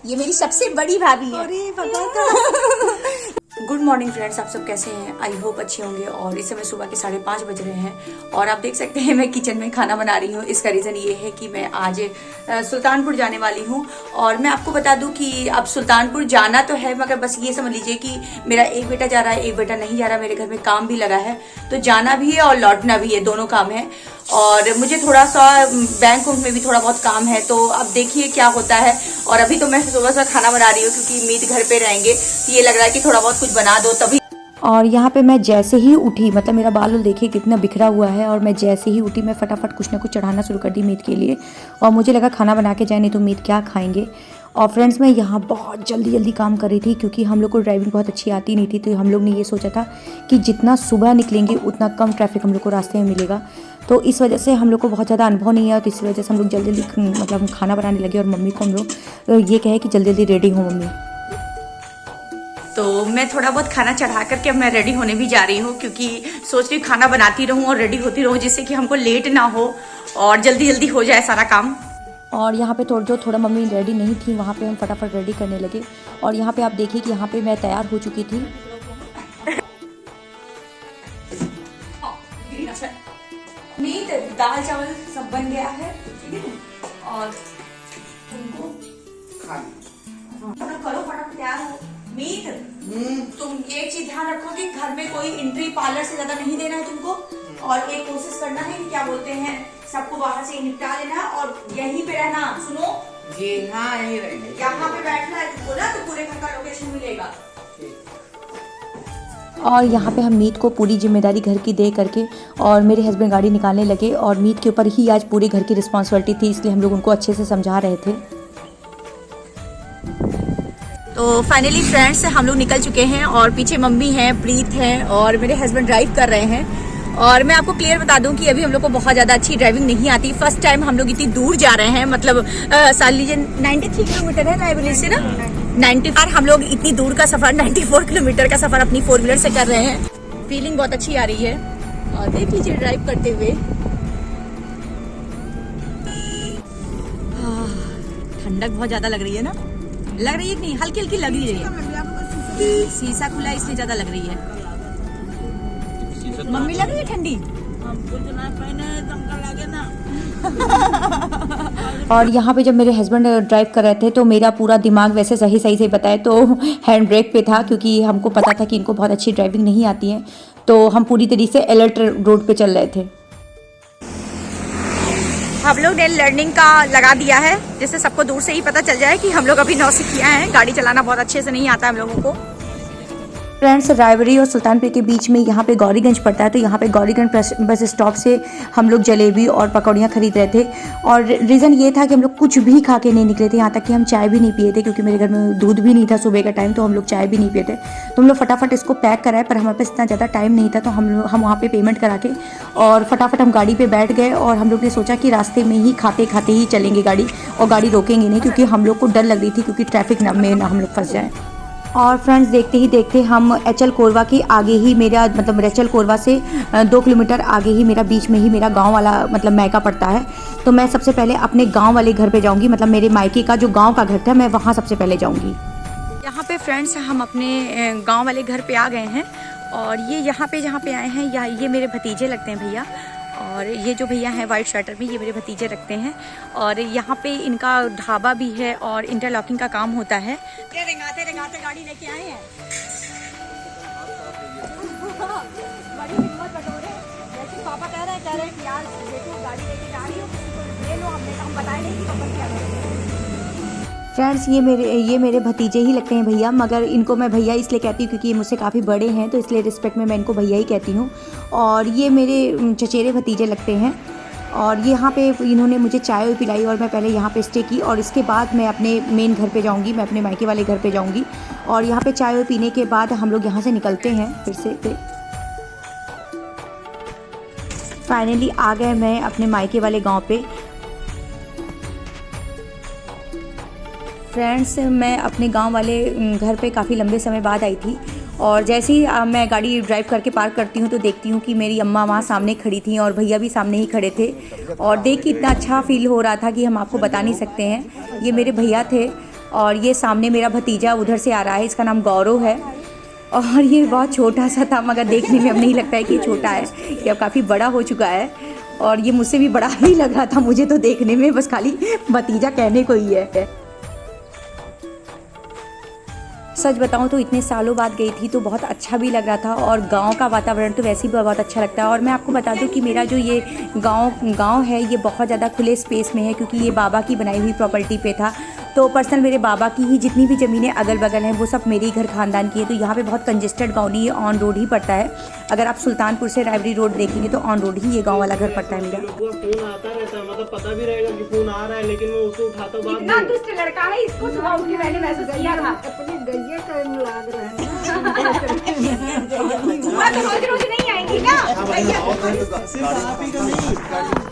ये मेरी सबसे बड़ी भाभी है। गुड मॉर्निंग फ्रेंड्स, आप सब कैसे हैं? आई होप अच्छे होंगे। और इस समय सुबह के 5:30 बज रहे हैं और आप देख सकते हैं मैं किचन में खाना बना रही हूँ। इसका रीज़न ये है कि मैं आज सुल्तानपुर जाने वाली हूँ। और मैं आपको बता दूँ कि अब सुल्तानपुर जाना तो है, मगर बस ये समझ लीजिए कि मेरा एक बेटा जा रहा है, एक बेटा नहीं जा रहा। मेरे घर में काम भी लगा है, तो जाना भी है और लौटना भी है, दोनों काम है। और मुझे थोड़ा सा बैंक में भी थोड़ा बहुत काम है, तो अब देखिए क्या होता है। और अभी तो मैं सुबह सुबह खाना बना रही हूँ क्योंकि मीत घर पे रहेंगे, तो ये लग रहा है कि थोड़ा बहुत कुछ बना दो तभी। और यहाँ पे मैं जैसे ही उठी, मतलब मेरा बाल देखिए कितना बिखरा हुआ है, और मैं जैसे ही उठी मैं फटाफट कुछ ना कुछ चढ़ाना शुरू कर दी मीत के लिए। और मुझे लगा खाना बना के जाए, नहीं तो मीत क्या खाएंगे। और फ्रेंड्स, मैं यहाँ बहुत जल्दी काम कर रही थी क्योंकि हम लोग को ड्राइविंग बहुत अच्छी आती नहीं थी। तो हम लोग ने ये सोचा था कि जितना सुबह निकलेंगे उतना कम ट्रैफिक हम लोग को रास्ते में मिलेगा। तो इस वजह से हम लोग को बहुत ज़्यादा अनुभव नहीं है, तो इस वजह से हम लोग जल्दी मतलब खाना बनाने लगे। और मम्मी को हम लोग ये कहे कि जल्दी रेडी हो मम्मी। तो मैं थोड़ा बहुत खाना चढ़ा करके अब मैं रेडी होने भी जा रही हूँ, क्योंकि सोच रही खाना बनाती रहूँ और रेडी होती रहूँ, जिससे कि हमको लेट ना हो और जल्दी हो जाए सारा काम। और यहाँ पे थोड़ा मम्मी रेडी नहीं थी, वहाँ पे हम फटाफट रेडी करने लगे। और यहाँ पे आप देखिए कि यहाँ पे मैं तैयार हो चुकी थी। मीत, दाल चावल सब बन गया है, ठीक है। और तुमको करो फटाफट तैयार हो। मीत, तुम एक चीज ध्यान रखो कि घर में कोई एंट्री पार्लर से ज्यादा नहीं देना है तुमको। और एक कोशिश करना है कि क्या बोलते हैं, सबको बाहर से निपटा लेना और यहीं पे रहना। सुनो जी, हाँ यहीं रहेंगे। यहाँ पे बैठना है तुमको ना, तो पूरे घर का लोकेशन मिलेगा। और यहाँ पे हम मीत को पूरी जिम्मेदारी घर की दे करके और मेरे हस्बैंड गाड़ी निकालने लगे। और मीत के ऊपर ही आज पूरे घर की रिस्पॉन्सिबिलिटी थी, इसलिए हम लोग उनको अच्छे से समझा रहे थे। तो फाइनली फ्रेंड्स, हम लोग निकल चुके हैं और पीछे मम्मी हैं, प्रीत हैं और मेरे हस्बैंड ड्राइव कर रहे हैं। और मैं आपको क्लियर बता दूं कि अभी हम लोग को बहुत ज़्यादा अच्छी ड्राइविंग नहीं आती। फर्स्ट टाइम हम लोग इतनी दूर जा रहे हैं, मतलब साल लीजिए 93 किलोमीटर है रायबरेली से ना, 94। हम लोग इतनी दूर का सफ़र 94 किलोमीटर का सफ़र अपनी 4 व्हीलर से कर रहे हैं। फीलिंग बहुत अच्छी आ रही है। और देख लीजिए ड्राइव करते हुए, ठंडक बहुत ज़्यादा लग रही है ना, लग रही है कि नहीं? हल्की हल्की लग रही है। शीशा खुला इसलिए ज़्यादा लग रही है। मम्मी लग रही है ठंडी, हमको तो ना पहने दमका लगे ना। और यहाँ पे जब मेरे हस्बैंड ड्राइव कर रहे थे तो मेरा पूरा दिमाग वैसे सही से बताए तो हैंड ब्रेक पे था, क्योंकि हमको पता था कि इनको बहुत अच्छी ड्राइविंग नहीं आती है। तो हम पूरी तरीके से अलर्ट रोड पे चल रहे थे। हम लोग ने लर्निंग का लगा दिया है, जिससे सबको दूर से ही पता चल जाए कि हम लोग अभी नौसिखिया हैं। गाड़ी चलाना बहुत अच्छे से नहीं आता हम लोगों को। फ्रेंड्स, रायबरेली और सुल्तानपुर के बीच में यहाँ पे गौरीगंज पड़ता है, तो यहाँ पे गौरीगंज बस स्टॉप से हम लोग जलेबी और पकौड़ियाँ खरीद रहे थे। और रीज़न ये था कि हम लोग कुछ भी खा के नहीं निकले थे, यहाँ तक कि हम चाय भी नहीं पिए थे, क्योंकि मेरे घर में दूध भी नहीं था सुबह का टाइम, तो हम लोग चाय भी नहीं पिए थे। तो हम लोग फटाफट इसको पैक कराए, पर हमारे पास इतना ज़्यादा टाइम नहीं था, तो हम वहाँ पर पेमेंट करा के और फटाफट हम गाड़ी पर बैठ गए। और हम लोग ने सोचा कि रास्ते में ही खाते ही चलेंगे गाड़ी, और गाड़ी रोकेंगे नहीं, क्योंकि हम लोग को डर लग रही थी क्योंकि ट्रैफिक में ना हम लोग फंस जाएँ। और फ्रेंड्स, देखते ही देखते हम एचएल कोरवा के आगे ही मेरा, मतलब एचएल कोरवा से 2 किलोमीटर आगे ही मेरा, बीच में ही मेरा गांव वाला मतलब मायका पड़ता है। तो मैं सबसे पहले अपने गांव वाले घर पे जाऊंगी, मतलब मेरे मायके का जो गांव का घर था, मैं वहां सबसे पहले जाऊंगी। यहाँ पे फ्रेंड्स, हम अपने गांव वाले घर पे आ गए हैं। और ये यहाँ पे जहाँ पे आए हैं, ये मेरे भतीजे लगते हैं भैया। और ये जो भैया हैं वाइट शर्टर में, ये मेरे भतीजे रखते हैं। और यहाँ पे इनका ढाबा भी है और इंटरलॉकिंग का काम होता है। रेंगाते गाड़ी लेके आए हैं। बड़ी हिम्मत बटोरे, जैसे पापा कह रहे हैं कि यार देखो गाड़ी लेके जा रही हो, ले लो। हम बताए नहीं कि पापा क्या करें। फ्रेंड्स, ये मेरे भतीजे ही लगते हैं भैया, मगर इनको मैं भैया इसलिए कहती हूँ क्योंकि ये मुझसे काफ़ी बड़े हैं, तो इसलिए रिस्पेक्ट में मैं इनको भैया ही कहती हूँ। और ये मेरे चचेरे भतीजे लगते हैं। और यहाँ पे इन्होंने मुझे चाय पिलाई और मैं पहले यहाँ पे स्टे की, और इसके बाद मैं अपने मेन घर पे जाऊँगी, मैं अपने मायके वाले घर पे जाऊँगी। और यहाँ पे चाय पीने के बाद हम लोग यहाँ से निकलते हैं फिर से। फाइनली आ गए मैं अपने मायके वाले गाँव पे। फ्रेंड्स, मैं अपने गांव वाले घर पे काफ़ी लंबे समय बाद आई थी। और जैसे ही मैं गाड़ी ड्राइव करके पार्क करती हूँ तो देखती हूँ कि मेरी अम्मा वहाँ सामने खड़ी थी और भैया भी सामने ही खड़े थे। और देख के इतना अच्छा फील हो रहा था कि हम आपको बता नहीं सकते हैं। ये मेरे भैया थे और ये सामने मेरा भतीजा उधर से आ रहा है, इसका नाम गौरव है। और ये बहुत छोटा सा था, मगर देखने में अब नहीं लगता है कि छोटा है, ये अब काफ़ी बड़ा हो चुका है। और ये मुझसे भी बड़ा ही लग रहा था मुझे तो देखने में, बस खाली भतीजा कहने को ही है। सच बताऊं तो इतने सालों बाद गई थी तो बहुत अच्छा भी लग रहा था, और गांव का वातावरण तो वैसे ही बहुत अच्छा लगता है। और मैं आपको बता दूं कि मेरा जो ये गांव है ये बहुत ज़्यादा खुले स्पेस में है, क्योंकि ये बाबा की बनाई हुई प्रॉपर्टी पे था। तो पर्सनल मेरे बाबा की ही जितनी भी ज़मीनें अगल बगल हैं वो सब मेरे ही घर खानदान की है। तो यहाँ पे बहुत कंजेस्टेड गाँव नहीं है, ऑन रोड ही पड़ता है। अगर आप सुल्तानपुर से रायबरी रोड देखेंगे तो ऑन रोड ही ये गाँव वाला घर पड़ता है मेरा। फोन आता रहता है, मतलब पता भी रहेगा कि फोन आ रहा है, लेकिन वो उसको उठाता बाद इतना दुष्ट लड़का है, इसको सुबह उठ के मैंने मैसेज किया था। अपनी गैया का लाग रहा है बुआ तो रोज रोज नहीं आएंगी ना। सिर्फ आप ही का नहीं,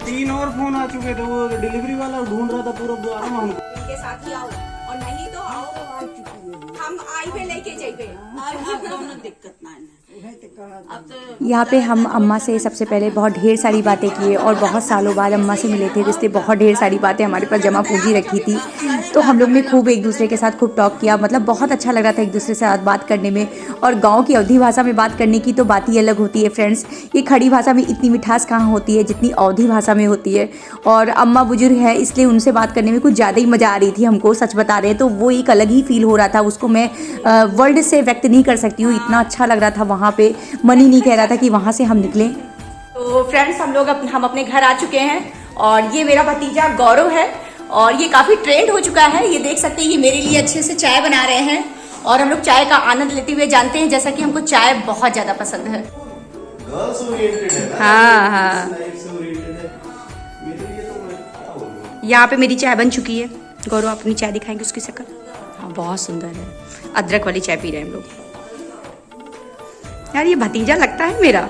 3 और फोन आ चुके थे। वो डिलीवरी वाला ढूंढ रहा था पूरा द्वारा में हमको। इनके साथ ही आओ, और नहीं तो आओ हम आई पे लेके जाइए। दिक्कत ना यहाँ पे हम अम्मा से सबसे पहले बहुत ढेर सारी बातें किए, और बहुत सालों बाद अम्मा से मिले थे, इसलिए बहुत ढेर सारी बातें हमारे पास जमा पूंजी रखी थी। तो हम लोग ने खूब एक दूसरे के साथ खूब टॉक किया, मतलब बहुत अच्छा लग रहा था एक दूसरे से साथ बात करने में। और गांव की अवधी भाषा में बात करने की तो बात ही अलग होती है फ्रेंड्स। ये खड़ी भाषा में इतनी मिठास कहाँ होती है जितनी अवधी भाषा में होती है। और अम्मा बुजुर्ग है इसलिए उनसे बात करने में कुछ ज़्यादा ही मज़ा आ रही थी हमको, सच बता रहे हैं। तो वो एक अलग ही फील हो रहा था, उसको मैं वर्ड से व्यक्त नहीं कर सकती हूँ, इतना अच्छा लग रहा था वहाँ पे। मन ही नहीं कह रहा था कि वहाँ से हम निकलें। तो फ्रेंड्स हम अपने घर आ चुके हैं, और ये मेरा भतीजा गौरव है, और ये काफ़ी ट्रेंड हो चुका है। ये देख सकते हैं, ये मेरे लिए अच्छे से चाय बना रहे हैं, और हम लोग चाय का आनंद लेते हुए जानते हैं, जैसा कि हमको चाय बहुत ज़्यादा पसंद है। गर्ल्स ओरिएंटेड है ना? हाँ हाँ। लाइफ से ओरिएंटेड है। मेरे लिए तो मैं क्या बोलूं। यहाँ पे मेरी चाय बन चुकी है। गौरव अपनी चाय दिखाएंगे उसकी शक्ल। हाँ बहुत सुंदर है, अदरक वाली चाय पी रहे हैं हम लोग। यार ये भतीजा लगता है मेरा।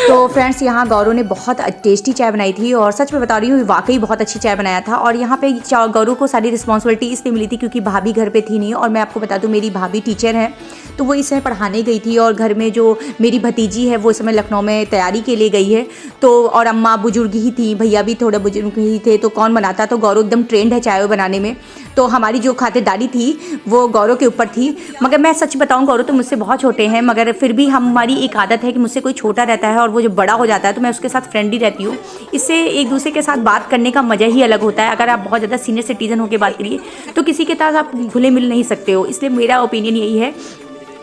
तो फ्रेंड्स यहाँ गौरव ने बहुत टेस्टी चाय बनाई थी, और सच में बता रही हूँ वाकई बहुत अच्छी चाय बनाया था। और यहाँ पे गौरव को सारी रिस्पॉन्सिबिलिटी इसलिए मिली थी क्योंकि भाभी घर पे थी नहीं, और मैं आपको बता दूँ मेरी भाभी टीचर है, तो वो इस समय पढ़ाने गई थी, और घर में जो मेरी भतीजी है वो इस समय लखनऊ में तैयारी के लिए गई है। तो और अम्मा बुजुर्ग ही थी, भैया भी थोड़े बुजुर्ग ही थे, तो कौन बनाता। तो गौरव एकदम ट्रेंड है चाय बनाने में, तो हमारी जो खातिरदारी थी वो गौरव के ऊपर थी। मगर मैं सच बताऊँ गौरव तो मुझसे बहुत छोटे हैं, मगर फिर भी हमारी एक आदत है कि मुझसे कोई छोटा रहता है और वो जब बड़ा हो जाता है तो मैं उसके साथ फ्रेंडली रहती हूँ। इससे एक दूसरे के साथ बात करने का मज़ा ही अलग होता है। अगर आप बहुत ज़्यादा सीनियर सिटीजन होकर बात करिए तो किसी के साथ आप घुले मिल नहीं सकते हो, इसलिए मेरा ओपिनियन यही है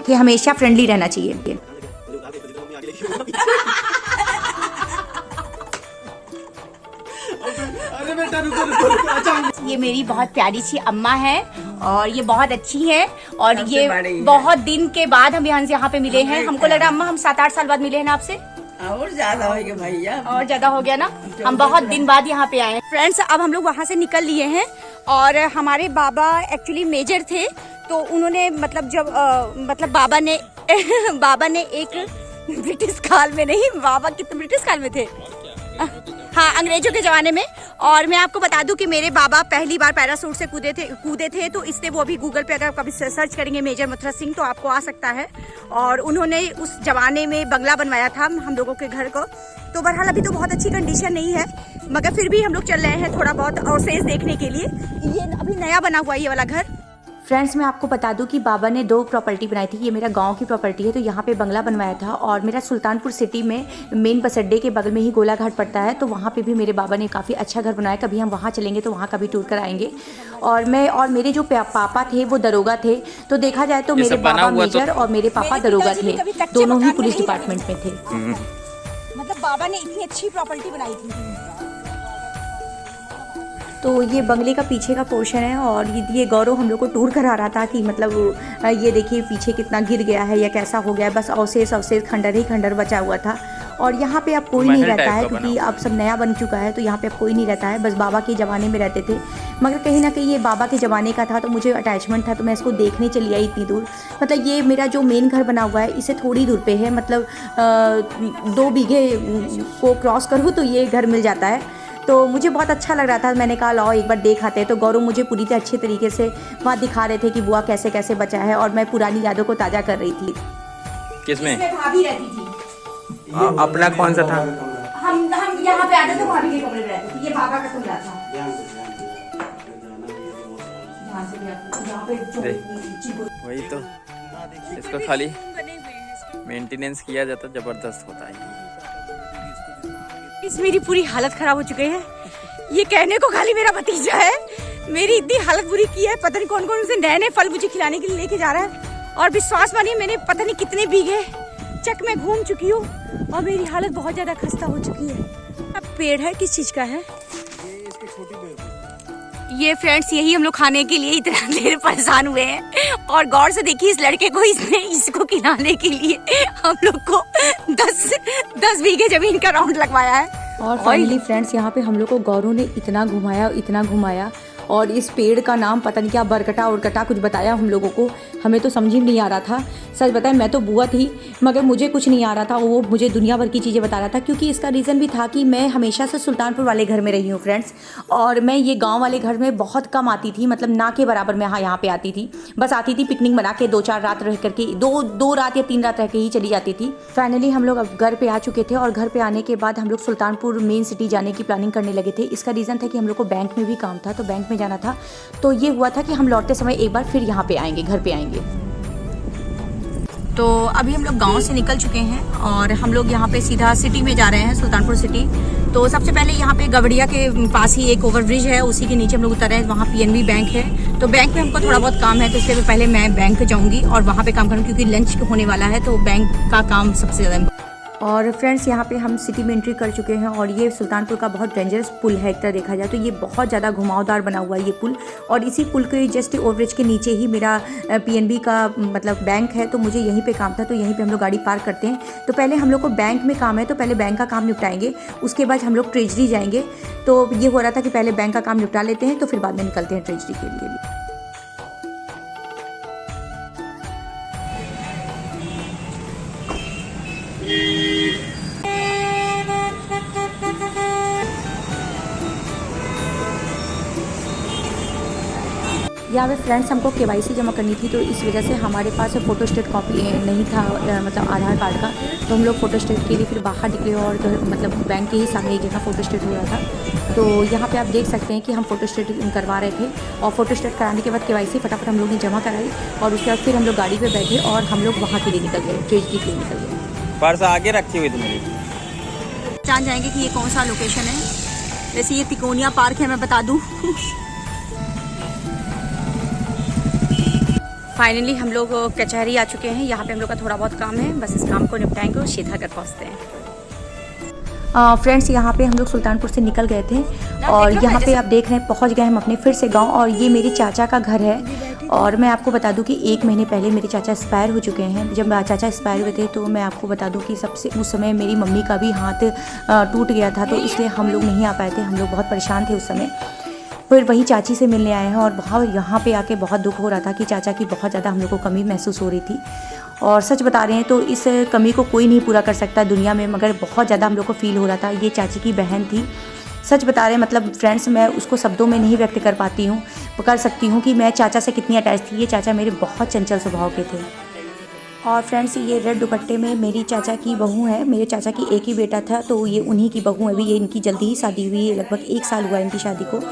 कि हमेशा फ्रेंडली रहना चाहिए। अरे बेटा रुको रुको रुको, अच्छा ये मेरी बहुत प्यारी सी अम्मा है, और ये बहुत अच्छी है, और सबसे ये बड़ी है। बहुत दिन के बाद हम यहाँ पे मिले हैं। हमको लग रहा है अम्मा हम 7-8 साल बाद मिले हैं ना आपसे, और ज्यादा हो गया भैया। और ज्यादा हो गया ना। हम बहुत दिन बाद यहाँ पे आए हैं। फ्रेंड्स अब हम लोग वहाँ से निकल लिए हैं, और हमारे बाबा एक्चुअली मेजर थे, तो उन्होंने मतलब जब मतलब बाबा ने एक ब्रिटिश काल में नहीं, बाबा कितने ब्रिटिश काल में थे, हाँ अंग्रेजों के ज़माने में। और मैं आपको बता दूं कि मेरे बाबा पहली बार पैरासूट से कूदे थे, तो इसलिए वो अभी गूगल पे अगर कभी सर्च करेंगे मेजर मथुरा सिंह तो आपको आ सकता है। और उन्होंने उस जमाने में बंगला बनवाया था हम लोगों के घर को। तो बहरहाल अभी तो बहुत अच्छी कंडीशन नहीं है, मगर फिर भी हम लोग चल रहे हैं थोड़ा बहुत अवशेष देखने के लिए। ये अभी नया बना हुआ है ये वाला घर। फ्रेंड्स मैं आपको बता दूं कि बाबा ने 2 प्रॉपर्टी बनाई थी। ये मेरा गांव की प्रॉपर्टी है, तो यहाँ पे बंगला बनवाया था, और मेरा सुल्तानपुर सिटी में मेन बस अड्डे के बगल में ही गोला घाट पड़ता है, तो वहाँ पे भी मेरे बाबा ने काफ़ी अच्छा घर बनाया। कभी हम वहाँ चलेंगे तो वहाँ का भी टूर कर आएंगे। और मेरे जो पापा थे वो दरोगा थे, तो देखा जाए तो मेरे बाबा मेजर और मेरे पापा दरोगा थे, दोनों ही पुलिस डिपार्टमेंट में थे। मतलब बाबा ने इतनी अच्छी प्रॉपर्टी बनाई थी। तो ये बंगले का पीछे का पोर्शन है, और ये गौरव हम लोग को टूर करा रहा था कि मतलब ये देखिए पीछे कितना गिर गया है या कैसा हो गया है, बस अवशेष खंडर ही खंडर बचा हुआ था। और यहाँ पे अब कोई नहीं रहता है क्योंकि अब सब नया बन चुका है, तो यहाँ पे अब कोई नहीं रहता है, बस बाबा के ज़माने में रहते थे। मगर कहीं ना कहीं ये बाबा के ज़माने का था, तो मुझे अटैचमेंट था, तो मैं इसको देखने चली आई इतनी दूर। मतलब ये मेरा जो मेन घर बना हुआ है इससे थोड़ी दूर पे है, मतलब 2 बीघे को क्रॉस करूँ तो ये घर मिल जाता है। तो मुझे बहुत अच्छा लग रहा था, मैंने कहा लाओ एक बार देख आते हैं। तो गौरव मुझे पूरी अच्छे तरीके से वहाँ दिखा रहे थे कि बुआ कैसे कैसे बचा है, और मैं पुरानी यादों को ताज़ा कर रही थी। किसमें? भाभी रहती थी। अपना कौन सा था? हम यहाँ पे आते तो भाभी के कमरे में रहते थे। ये बाबा का कमरा था। वही तो, इसको खाली मेंटेनेंस किया जाता जबरदस्त होता है। इस मेरी पूरी हालत खराब हो चुकी है। ये कहने को खाली मेरा भतीजा है, मेरी इतनी हालत बुरी की है। पता नहीं कौन कौन से नए नए फल मुझे खिलाने के लिए लेके जा रहा है। और विश्वास मानिए मैंने पता नहीं कितने बीघे चक में घूम चुकी हूँ और मेरी हालत बहुत ज्यादा खस्ता हो चुकी है। अब पेड़ है किस चीज का है ये फ्रेंड्स, यही हम लोग खाने के लिए इतना देर परेशान हुए हैं। और गौर से देखिए इस लड़के को, इसने इसको खिलाने के लिए हम लोग को 10 बीघे जमीन का राउंड लगवाया है। और फाइनली फ्रेंड्स यहाँ पे हम लोग को गौरव ने इतना घुमाया और इस पेड़ का नाम पता नहीं क्या बरकटा उरकटा कुछ बताया हम लोगों को। हमें तो समझ ही नहीं आ रहा था। सच बताएं मैं तो बुआ थी मगर मुझे कुछ नहीं आ रहा था। वो मुझे दुनिया भर की चीज़ें बता रहा था क्योंकि इसका रीज़न भी था कि मैं हमेशा से सुल्तानपुर वाले घर में रही हूँ फ्रेंड्स। और मैं ये गाँव वाले घर में बहुत कम आती थी, मतलब ना के बराबर मैं यहाँ पे आती थी। बस आती थी पिकनिक बना के 2-4 रात रह करके, दो रात या 3 रात रह के ही चली जाती थी। फाइनली हम लोग अब घर पे आ चुके थे और घर पे आने के बाद हम लोग सुल्तानपुर मेन सिटी जाने की प्लानिंग करने लगे थे। इसका रीज़न था कि हम लोग को बैंक में भी काम था, तो बैंक में जाना था। तो ये हुआ था कि हम लौटते समय एक बार फिर यहाँ पे आएंगे, घर पे आएंगे। तो अभी हम लोग गांव से निकल चुके हैं और हम लोग यहाँ पे सीधा सिटी में जा रहे हैं, सुल्तानपुर सिटी। तो सबसे पहले यहाँ पे गवड़िया के पास ही एक ओवरब्रिज है, उसी के नीचे हम लोग उतर रहे हैं। वहाँ PNB बैंक है, तो बैंक में हमको थोड़ा बहुत काम है, तो इसलिए पहले मैं बैंक जाऊँगी और वहाँ पे काम करूँगी क्योंकि लंच होने वाला है, तो बैंक का काम सबसे ज़्यादा। और फ्रेंड्स यहाँ पे हम सिटी में एंट्री कर चुके हैं और ये सुल्तानपुर का बहुत डेंजरस पुल है। एक तरह देखा जाए तो ये बहुत ज़्यादा घुमावदार बना हुआ है ये पुल। और इसी पुल के जस्ट ओवरब्रिज के नीचे ही मेरा PNB का मतलब बैंक है, तो मुझे यहीं पे काम था, तो यहीं पे हम लोग गाड़ी पार्क करते हैं। तो पहले हम लोग को बैंक में काम है, तो पहले बैंक का काम निपटाएंगे, उसके बाद हम लोग ट्रेजरी जाएंगे। तो ये हो रहा था कि पहले बैंक का काम निपटा लेते हैं, तो फिर बाद में निकलते हैं ट्रेजरी के लिए। यहाँ पे फ्रेंड्स हमको KYC जमा करनी थी, तो इस वजह से हमारे पास फोटोस्टेट कॉपी नहीं था, मतलब आधार कार्ड का। तो हम लोग फोटोस्टेट के लिए फिर बाहर निकले और मतलब बैंक के ही सामने एक जगह फोटोस्टेट हो रहा था। तो यहाँ पे आप देख सकते हैं कि हम फोटोस्टेट करवा रहे थे और फोटोस्टेट कराने के बाद KYC फटाफट हम लोग ने जमा कराई और उसके बाद फिर हम लोग गाड़ी पर बैठे और हम लोग वहाँ के लिए निकल गए, ट्रेजरी के लिए निकल गए। पर्स आगे रखी हुई तुम्हारी, जान जाएंगे कि ये कौन सा लोकेशन है। वैसे ये तिकोनिया पार्क है, मैं बता दूँ। फाइनली हम लोग कचहरी आ चुके हैं। यहाँ पे हम लोग का थोड़ा बहुत काम है, बस इस काम को निपटाएंगे और सीधा घर पहुँचते हैं। फ्रेंड्स यहाँ पे हम लोग सुल्तानपुर से निकल गए थे और यहाँ पे आप देख रहे हैं पहुँच गए हम अपने फिर से गांव। और ये मेरे चाचा का घर है और मैं आपको बता दूं कि 1 महीने पहले मेरे चाचा एक्सपायर हो चुके हैं। जब चाचा एक्सपायर हुए थे तो मैं आपको बता दूं कि सबसे उस समय मेरी मम्मी का भी हाथ टूट गया था, तो इसलिए हम लोग नहीं आ पाए थे। हम लोग बहुत परेशान थे उस समय। फिर वही चाची से मिलने आए हैं और बहुत यहाँ पे आके बहुत दुख हो रहा था कि चाचा की बहुत ज़्यादा हम लोग को कमी महसूस हो रही थी। और सच बता रहे हैं तो इस कमी को कोई नहीं पूरा कर सकता दुनिया में, मगर बहुत ज़्यादा हम लोग को फील हो रहा था। ये चाची की बहन थी, सच बता रहे हैं मतलब फ्रेंड्स मैं उसको शब्दों में नहीं व्यक्त कर पाती हूँ, कर सकती हूँ कि मैं चाचा से कितनी अटैच थी। ये चाचा मेरे बहुत चंचल स्वभाव के थे। और फ्रेंड्स ये रेड दुपट्टे में मेरी चाचा की बहू है। मेरे चाचा की एक ही बेटा था, तो ये उन्हीं की बहू है। अभी ये इनकी जल्दी ही शादी हुई है, लगभग 1 साल हुआ इनकी शादी को।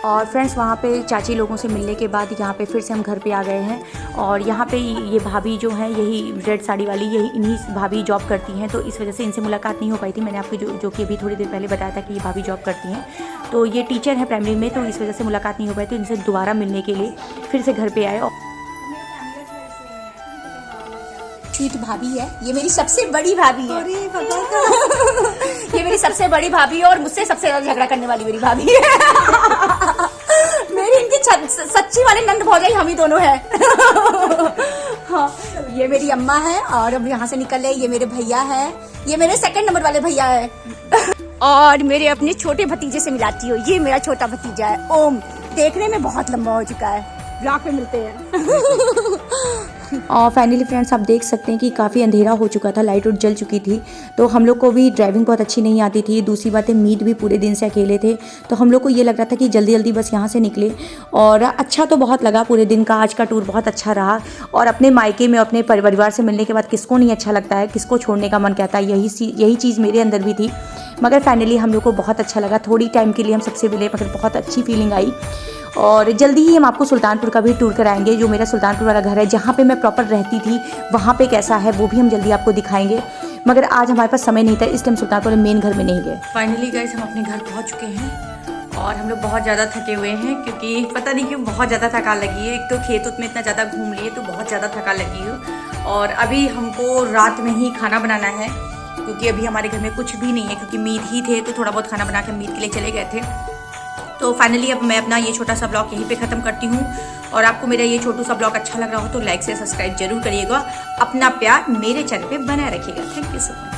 और फ्रेंड्स वहाँ पे चाची लोगों से मिलने के बाद यहाँ पे फिर से हम घर पे आ गए हैं। और यहाँ पे ये भाभी जो है, यही रेड साड़ी वाली, यही इन्हीं भाभी जॉब करती हैं, तो इस वजह से इनसे मुलाकात नहीं हो पाई थी। मैंने आपको जो कि अभी थोड़ी देर पहले बताया था कि ये भाभी जॉब करती हैं, तो ये टीचर है प्राइमरी में, तो इस वजह से मुलाकात नहीं हो पाई। तो इनसे दोबारा मिलने के लिए फिर से घर पर आए। स्वीट भाभी है, ये मेरी सबसे बड़ी भाभी है। ये मेरी सबसे बड़ी भाभी है और मुझसे सबसे ज्यादा झगड़ा करने वाली मेरी भाभी है। मेरी इनकी सच्ची वाली नंद भौजाई हम ही दोनों हैं। हाँ, ये मेरी अम्मा है और अब यहाँ से निकल रहे। ये मेरे भैया है, ये मेरे 2nd नंबर वाले भैया है। और मेरे अपने छोटे भतीजे से मिलाती हो, ये मेरा छोटा भतीजा है ओम, देखने में बहुत लंबा हो चुका है। ब्लॉग पे मिलते हैं। और फाइनली फ्रेंड्स आप देख सकते हैं कि काफ़ी अंधेरा हो चुका था, लाइट उट जल चुकी थी, तो हम लोग को भी ड्राइविंग बहुत अच्छी नहीं आती थी। दूसरी बात है मीत भी पूरे दिन से अकेले थे, तो हम लोग को ये लग रहा था कि जल्दी जल्दी बस यहाँ से निकले। और अच्छा तो बहुत लगा पूरे दिन का, आज का टूर बहुत अच्छा रहा। और अपने मायके में अपने परिवार से मिलने के बाद किसको नहीं अच्छा लगता है, किसको छोड़ने का मन कहता है, यही चीज़ मेरे अंदर भी थी। मगर फाइनली हम लोग को बहुत अच्छा लगा, थोड़ी टाइम के लिए हम सबसे मिले मगर बहुत अच्छी फीलिंग आई। और जल्दी ही हम आपको सुल्तानपुर का भी टूर कराएंगे, जो मेरा सुल्तानपुर वाला घर है जहाँ पे मैं प्रॉपर रहती थी वहाँ पे कैसा है वो भी हम जल्दी आपको दिखाएंगे। मगर आज हमारे पास समय नहीं था, इस टाइम सुल्तानपुर मेन घर में नहीं गए। फाइनली गाइस हम अपने घर पहुँच चुके हैं और हम लोग बहुत ज़्यादा थके हुए हैं, क्योंकि पता नहीं क्यों बहुत ज़्यादा थकान लगी है। एक तो खेत में इतना ज़्यादा घूम लिए तो बहुत ज़्यादा थकान लगी है। और अभी हमको रात में ही खाना बनाना है, क्योंकि अभी हमारे घर में कुछ भी नहीं है, क्योंकि मीत ही थे तो थोड़ा बहुत खाना बना के मीत के लिए चले गए थे। तो फाइनली अब मैं अपना ये छोटा सा ब्लॉग यहीं पे ख़त्म करती हूँ। और आपको मेरा ये छोटू सा ब्लॉग अच्छा लग रहा हो तो लाइक से सब्सक्राइब जरूर करिएगा। अपना प्यार मेरे चैनल पे बनाए रखिएगा। Thank you so much.